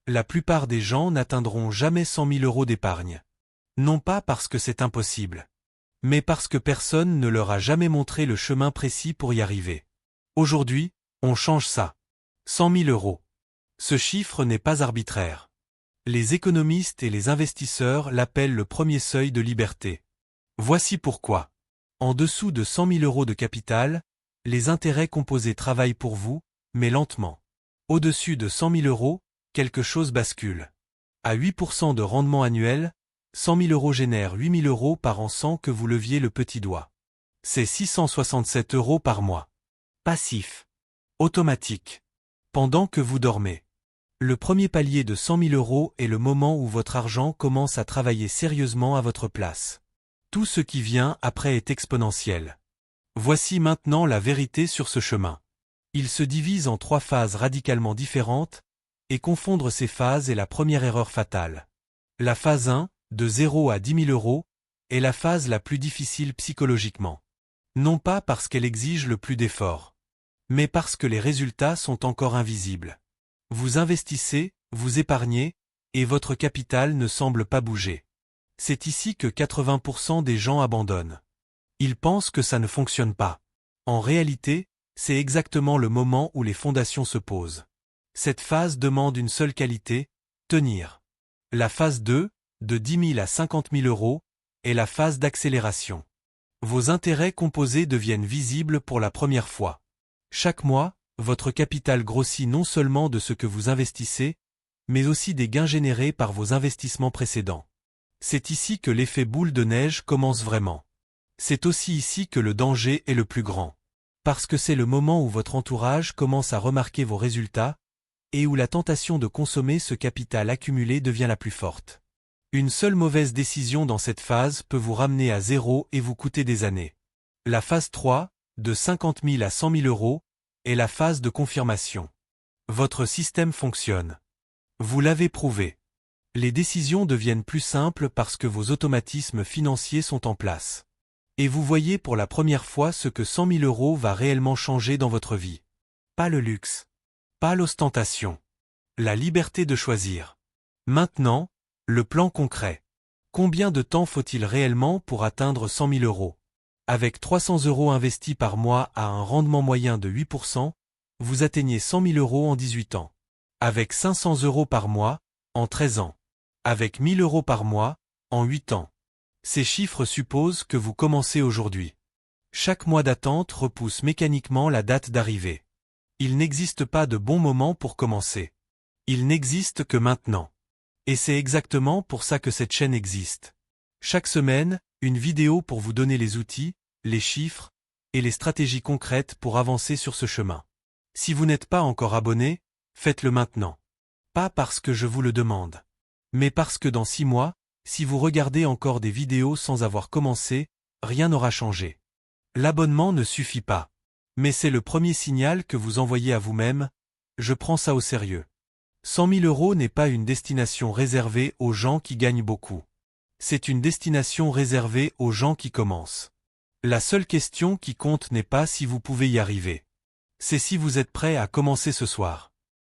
La plupart des gens n'atteindront jamais 100 000 € d'épargne. Non pas parce que c'est impossible, mais parce que personne ne leur a jamais montré le chemin précis pour y arriver. Aujourd'hui, on change ça. 100 000 €. Ce chiffre n'est pas arbitraire. Les économistes et les investisseurs l'appellent le premier seuil de liberté. Voici pourquoi. En dessous de 100 000 € de capital, les intérêts composés travaillent pour vous, mais lentement. Au-dessus de 100 000 €, quelque chose bascule. À 8% de rendement annuel, 100 000 € génèrent 8 000 € par an sans que vous leviez le petit doigt. C'est 667 € par mois. Passif. Automatique. Pendant que vous dormez. Le premier palier de 100 000 € est le moment où votre argent commence à travailler sérieusement à votre place. Tout ce qui vient après est exponentiel. Voici maintenant la vérité sur ce chemin. Il se divise en 3 phases radicalement différentes, et confondre ces phases est la première erreur fatale. La phase 1, de 0 à 10 000 €, est la phase la plus difficile psychologiquement. Non pas parce qu'elle exige le plus d'efforts, mais parce que les résultats sont encore invisibles. Vous investissez, vous épargnez, et votre capital ne semble pas bouger. C'est ici que 80% des gens abandonnent. Ils pensent que ça ne fonctionne pas. En réalité, c'est exactement le moment où les fondations se posent. Cette phase demande une seule qualité, tenir. La phase 2, de 10 000 à 50 000 €, est la phase d'accélération. Vos intérêts composés deviennent visibles pour la première fois. Chaque mois, votre capital grossit non seulement de ce que vous investissez, mais aussi des gains générés par vos investissements précédents. C'est ici que l'effet boule de neige commence vraiment. C'est aussi ici que le danger est le plus grand. Parce que c'est le moment où votre entourage commence à remarquer vos résultats, et où la tentation de consommer ce capital accumulé devient la plus forte. Une seule mauvaise décision dans cette phase peut vous ramener à zéro et vous coûter des années. La phase 3, de 50 000 à 100 000 €, est la phase de confirmation. Votre système fonctionne. Vous l'avez prouvé. Les décisions deviennent plus simples parce que vos automatismes financiers sont en place. Et vous voyez pour la première fois ce que 100 000 € va réellement changer dans votre vie. Pas le luxe. Pas l'ostentation. La liberté de choisir. Maintenant, le plan concret. Combien de temps faut-il réellement pour atteindre 100 000 €? Avec 300 € investis par mois à un rendement moyen de 8%, vous atteignez 100 000 € en 18 ans. Avec 500 € par mois, en 13 ans. Avec 1 000 € par mois, en 8 ans. Ces chiffres supposent que vous commencez aujourd'hui. Chaque mois d'attente repousse mécaniquement la date d'arrivée. Il n'existe pas de bon moment pour commencer. Il n'existe que maintenant. Et c'est exactement pour ça que cette chaîne existe. Chaque semaine, une vidéo pour vous donner les outils, les chiffres, et les stratégies concrètes pour avancer sur ce chemin. Si vous n'êtes pas encore abonné, faites-le maintenant. Pas parce que je vous le demande. Mais parce que dans 6 mois, si vous regardez encore des vidéos sans avoir commencé, rien n'aura changé. L'abonnement ne suffit pas. Mais c'est le premier signal que vous envoyez à vous-même, je prends ça au sérieux. 100 000 € n'est pas une destination réservée aux gens qui gagnent beaucoup. C'est une destination réservée aux gens qui commencent. La seule question qui compte n'est pas si vous pouvez y arriver. C'est si vous êtes prêt à commencer ce soir.